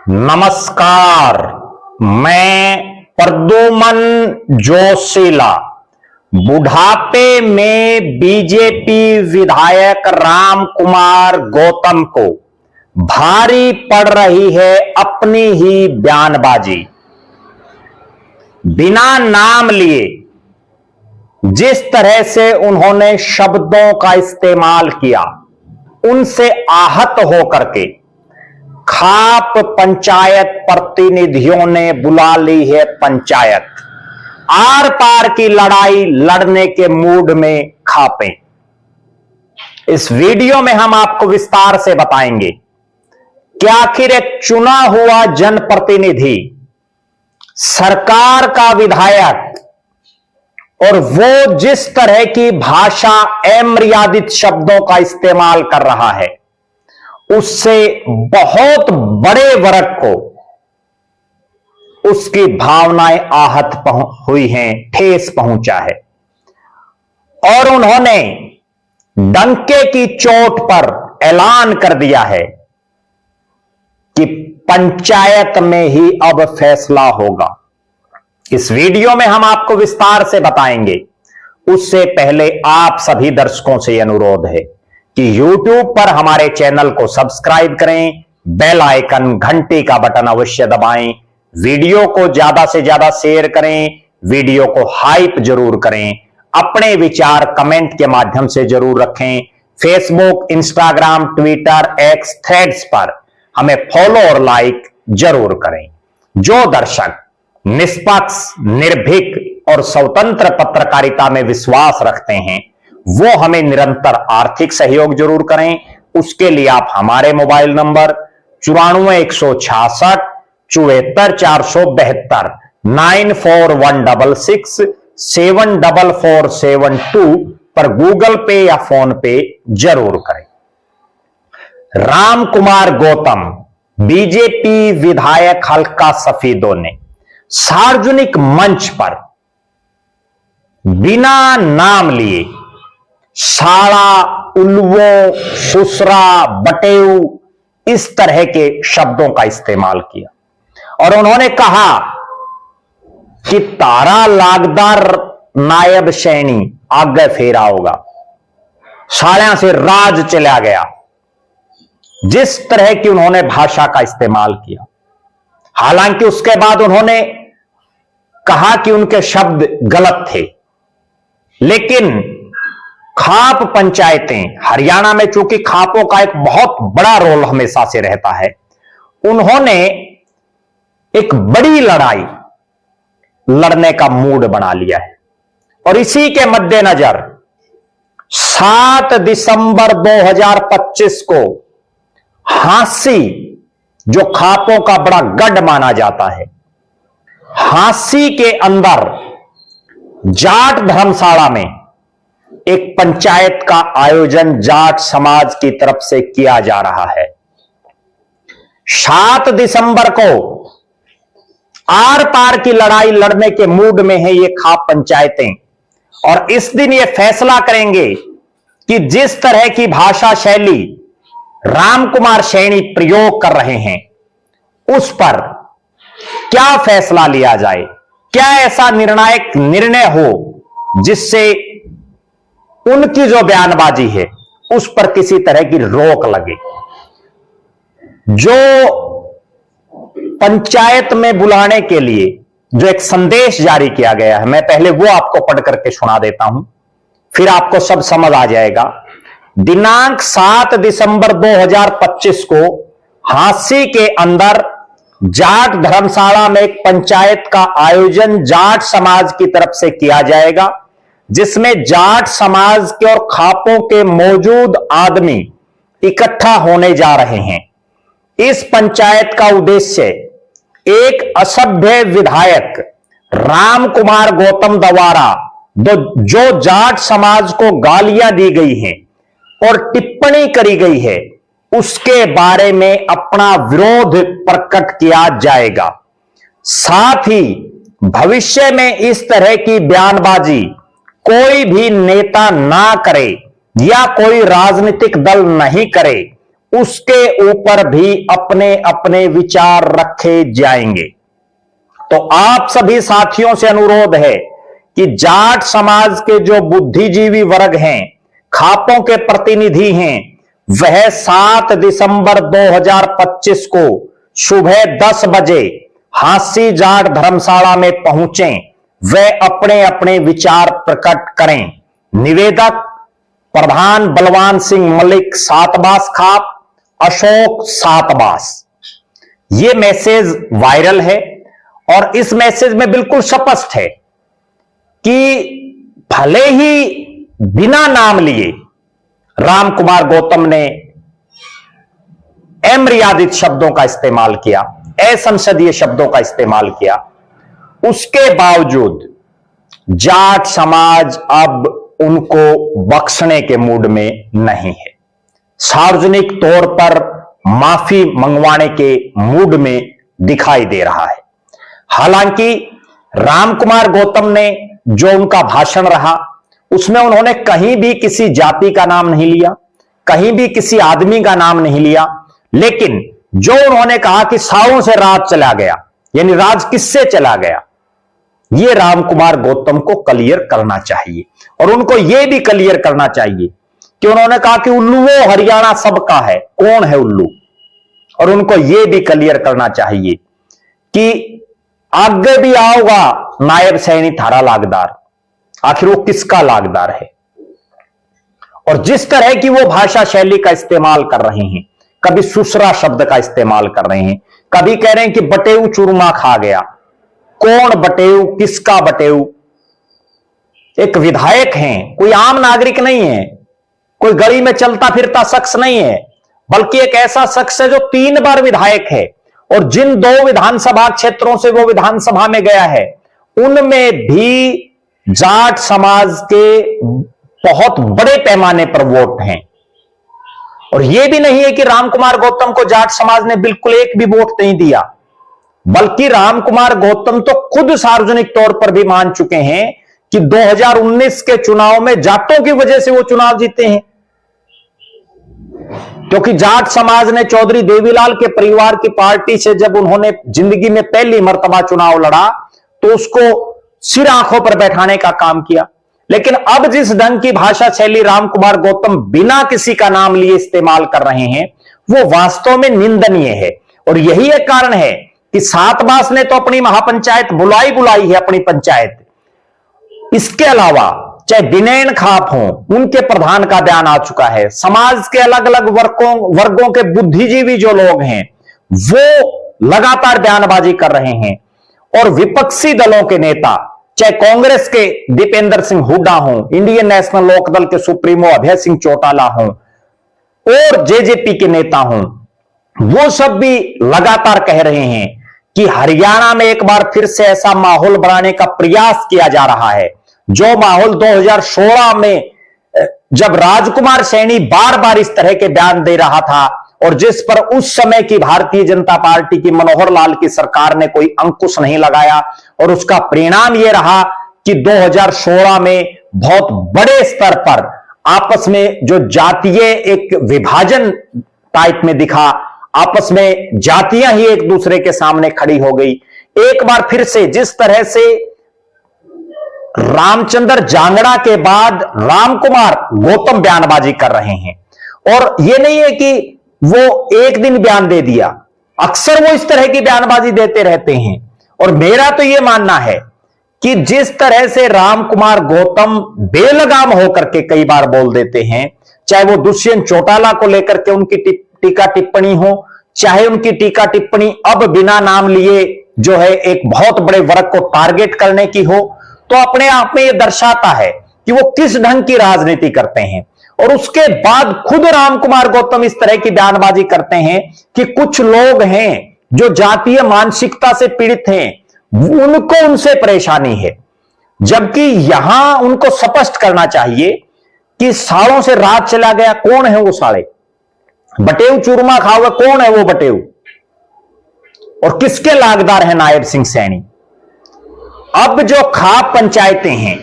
नमस्कार, मैं प्रद्युमन जोशीला बुढ़ापे में बीजेपी विधायक राम कुमार गौतम को भारी पड़ रही है अपनी ही बयानबाजी। बिना नाम लिए जिस तरह से उन्होंने शब्दों का इस्तेमाल किया, उनसे आहत होकर के खाप पंचायत प्रतिनिधियों ने बुला ली है पंचायत। आर पार की लड़ाई लड़ने के मूड में खापें। इस वीडियो में हम आपको विस्तार से बताएंगे कि आखिर एक चुना हुआ जनप्रतिनिधि, सरकार का विधायक, और वो जिस तरह की भाषा अमर्यादित शब्दों का इस्तेमाल कर रहा है, उससे बहुत बड़े वर्ग को उसकी भावनाएं आहत हुई हैं, ठेस पहुंचा है। और उन्होंने डंके की चोट पर ऐलान कर दिया है कि पंचायत में ही अब फैसला होगा। इस वीडियो में हम आपको विस्तार से बताएंगे। उससे पहले आप सभी दर्शकों से अनुरोध है कि YouTube पर हमारे चैनल को सब्सक्राइब करें, बेल आइकन घंटी का बटन अवश्य दबाएं, वीडियो को ज्यादा से ज्यादा शेयर करें, वीडियो को हाइप जरूर करें, अपने विचार कमेंट के माध्यम से जरूर रखें। Facebook, Instagram, Twitter, x, threads पर हमें फॉलो और लाइक जरूर करें। जो दर्शक निष्पक्ष, निर्भीक और स्वतंत्र पत्रकारिता में विश्वास रखते हैं, वो हमें निरंतर आर्थिक सहयोग जरूर करें। उसके लिए आप हमारे मोबाइल नंबर 94 166 74 472 9416 74472 पर गूगल पे या फोन पे जरूर करें। राम कुमार गौतम, बीजेपी विधायक हल्का सफीदों ने सार्वजनिक मंच पर बिना नाम लिए साड़ा, उल्लुओं, सुसरा, बटेऊ, इस तरह के शब्दों का इस्तेमाल किया और उन्होंने कहा कि तारा लागदार नायब सैनी आगे फेरा होगा, साड़ियां से राज चला गया। जिस तरह की उन्होंने भाषा का इस्तेमाल किया, हालांकि उसके बाद उन्होंने कहा कि उनके शब्द गलत थे, लेकिन खाप पंचायतें हरियाणा में, चूंकि खापों का एक बहुत बड़ा रोल हमेशा से रहता है, उन्होंने एक बड़ी लड़ाई लड़ने का मूड बना लिया है। और इसी के मद्देनजर 7 दिसंबर 2025 को हांसी, जो खापों का बड़ा गढ़ माना जाता है, हांसी के अंदर जाट धर्मशाला में एक पंचायत का आयोजन जाट समाज की तरफ से किया जा रहा है। 7 दिसंबर को आर पार की लड़ाई लड़ने के मूड में है ये खाप पंचायतें, और इस दिन ये फैसला करेंगे कि जिस तरह की भाषा शैली राम कुमार सैनी प्रयोग कर रहे हैं, उस पर क्या फैसला लिया जाए। क्या ऐसा निर्णायक निर्णय हो जिससे उनकी जो बयानबाजी है उस पर किसी तरह की रोक लगे। जो पंचायत में बुलाने के लिए जो एक संदेश जारी किया गया है, मैं पहले वो आपको पढ़ करके सुना देता हूं, फिर आपको सब समझ आ जाएगा। दिनांक 7 दिसंबर 2025 को हांसी के अंदर जाट धर्मशाला में एक पंचायत का आयोजन जाट समाज की तरफ से किया जाएगा, जिसमें जाट समाज के और खापों के मौजूद आदमी इकट्ठा होने जा रहे हैं। इस पंचायत का उद्देश्य एक असभ्य विधायक राम कुमार गौतम द्वारा जो जाट समाज को गालियां दी गई हैं और टिप्पणी करी गई है, उसके बारे में अपना विरोध प्रकट किया जाएगा। साथ ही भविष्य में इस तरह की बयानबाजी कोई भी नेता ना करे या कोई राजनीतिक दल नहीं करे, उसके ऊपर भी अपने अपने विचार रखे जाएंगे। तो आप सभी साथियों से अनुरोध है कि जाट समाज के जो बुद्धिजीवी वर्ग हैं, खापों के प्रतिनिधि हैं, वह 7 दिसंबर 2025 को सुबह 10 बजे हांसी जाट धर्मशाला में पहुंचे। वे अपने अपने विचार प्रकट करें। निवेदक प्रधान बलवान सिंह मलिक, सातबास खाप, अशोक सातबास। यह मैसेज वायरल है और इस मैसेज में बिल्कुल स्पष्ट है कि भले ही बिना नाम लिए राम कुमार गौतम ने अमर्यादित शब्दों का इस्तेमाल किया, असंसदीय शब्दों का इस्तेमाल किया, उसके बावजूद जाट समाज अब उनको बख्शने के मूड में नहीं है, सार्वजनिक तौर पर माफी मंगवाने के मूड में दिखाई दे रहा है। हालांकि राम कुमार गौतम ने जो उनका भाषण रहा उसमें उन्होंने कहीं भी किसी जाति का नाम नहीं लिया, कहीं भी किसी आदमी का नाम नहीं लिया, लेकिन जो उन्होंने कहा कि सालों से राज चला गया, यानी राज किससे चला गया, यह राम कुमार गौतम को क्लियर करना चाहिए। और उनको यह भी क्लियर करना चाहिए कि उन्होंने कहा कि उल्लू वो हरियाणा सबका है, कौन है उल्लू, और उनको यह भी क्लियर करना चाहिए कि आगे भी आओगा नायब सैनी थारा लागदार, आखिर वो किसका लागदार है। और जिस तरह की वो भाषा शैली का इस्तेमाल कर रहे हैं, कभी सुसरा शब्द का इस्तेमाल कर रहे हैं, कभी कह रहे हैं कि बटेऊ चूरमा खा गया। कौन बटेऊ, किसका बटेऊ? एक विधायक हैं, कोई आम नागरिक नहीं है, कोई गली में चलता फिरता शख्स नहीं है, बल्कि एक ऐसा शख्स है जो 3 बार विधायक है और जिन 2 विधानसभा क्षेत्रों से वो विधानसभा में गया है उनमें भी जाट समाज के बहुत बड़े पैमाने पर वोट हैं। और यह भी नहीं है कि राम कुमार गौतम को जाट समाज ने बिल्कुल एक भी वोट नहीं दिया, बल्कि राम कुमार गौतम तो खुद सार्वजनिक तौर पर भी मान चुके हैं कि 2019 के चुनाव में जाटों की वजह से वो चुनाव जीते हैं, क्योंकि जाट समाज ने चौधरी देवीलाल के परिवार की पार्टी से जब उन्होंने जिंदगी में पहली मर्तबा चुनाव लड़ा तो उसको सिर आंखों पर बैठाने का काम किया। लेकिन अब जिस ढंग की भाषा शैली राम कुमार गौतम बिना किसी का नाम लिए इस्तेमाल कर रहे हैं वो वास्तव में निंदनीय है। और यही एक कारण है कि सातबास ने तो अपनी महापंचायत बुलाई है, अपनी पंचायत। इसके अलावा चाहे बिनैन खाप हो, उनके प्रधान का बयान आ चुका है। समाज के अलग अलग वर्गों के बुद्धिजीवी जो लोग हैं वो लगातार बयानबाजी कर रहे हैं। और विपक्षी दलों के नेता, चाहे कांग्रेस के दीपेंद्र सिंह हुड्डा हो, इंडियन नेशनल लोकदल के सुप्रीमो अभय सिंह चौटाला हो और जेजेपी के नेता हो, वो सब भी लगातार कह रहे हैं कि हरियाणा में एक बार फिर से ऐसा माहौल बनाने का प्रयास किया जा रहा है जो माहौल 2016 में जब राजकुमार सैनी बार बार इस तरह के बयान दे रहा था और जिस पर उस समय की भारतीय जनता पार्टी की मनोहर लाल की सरकार ने कोई अंकुश नहीं लगाया। और उसका परिणाम यह रहा कि 2016 में बहुत बड़े स्तर पर आपस में जो जातीय एक विभाजन टाइप में दिखा, आपस में जातियां ही एक दूसरे के सामने खड़ी हो गई। एक बार फिर से जिस तरह से रामचंद्र जांगड़ा के बाद राम कुमार गौतम बयानबाजी कर रहे हैं, और यह नहीं है कि वो एक दिन बयान दे दिया, अक्सर वो इस तरह की बयानबाजी देते रहते हैं। और मेरा तो यह मानना है कि जिस तरह से राम कुमार गौतम बेलगाम होकर के कई बार बोल देते हैं, चाहे वो दुष्यंत चौटाला को लेकर के उनकी टीका टिप्पणी हो, चाहे उनकी टीका टिप्पणी अब बिना नाम लिए जो है एक बहुत बड़े वर्ग को टारगेट करने की हो, तो अपने आप में यह दर्शाता है कि वो किस ढंग की राजनीति करते हैं। और उसके बाद खुद राम कुमार गौतम इस तरह की बयानबाजी करते हैं कि कुछ लोग हैं जो जातीय मानसिकता से पीड़ित हैं, उनको उनसे परेशानी है, जबकि यहां उनको स्पष्ट करना चाहिए कि सालों से राज चला गया, कौन है वो साले? बटेऊ चूरमा खाओगे, कौन है वो बटेऊ? और किसके लागदार है नायब सिंह सैनी? अब जो खाप पंचायतें हैं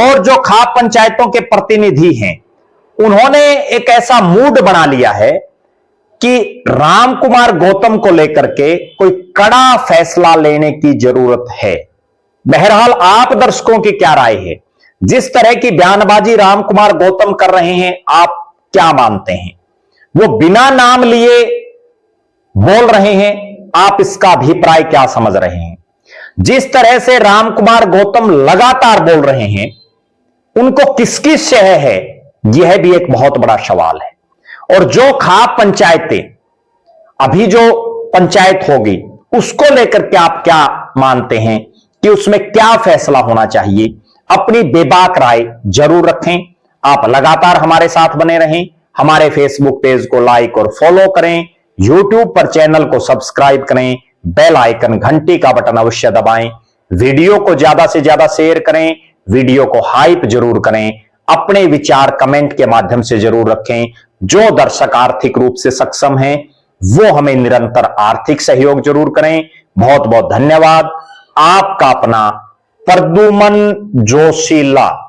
और जो खाप पंचायतों के प्रतिनिधि हैं, उन्होंने एक ऐसा मूड बना लिया है कि राम कुमार गौतम को लेकर के कोई कड़ा फैसला लेने की जरूरत है। बहरहाल आप दर्शकों की क्या राय है? जिस तरह की बयानबाजी राम कुमार गौतम कर रहे हैं, आप क्या मानते हैं? वो बिना नाम लिए बोल रहे हैं, आप इसका अभिप्राय क्या समझ रहे हैं? जिस तरह से राम कुमार गौतम लगातार बोल रहे हैं, उनको किसकी शय है, यह भी एक बहुत बड़ा सवाल है। और जो खाप पंचायतें, अभी जो पंचायत होगी, उसको लेकर के आप क्या मानते हैं कि उसमें क्या फैसला होना चाहिए? अपनी बेबाक राय जरूर रखें। आप लगातार हमारे साथ बने रहें। हमारे फेसबुक पेज को लाइक और फॉलो करें। यूट्यूब पर चैनल को सब्सक्राइब करें। बेल आइकन घंटी का बटन अवश्य दबाएं। वीडियो को ज्यादा से ज्यादा शेयर करें। वीडियो को हाइप जरूर करें। अपने विचार कमेंट के माध्यम से जरूर रखें। जो दर्शक आर्थिक रूप से सक्षम हैं, वो हमें निरंतर आर्थिक सहयोग जरूर करें। बहुत बहुत धन्यवाद। आपका अपना प्रद्युमन जोशीला।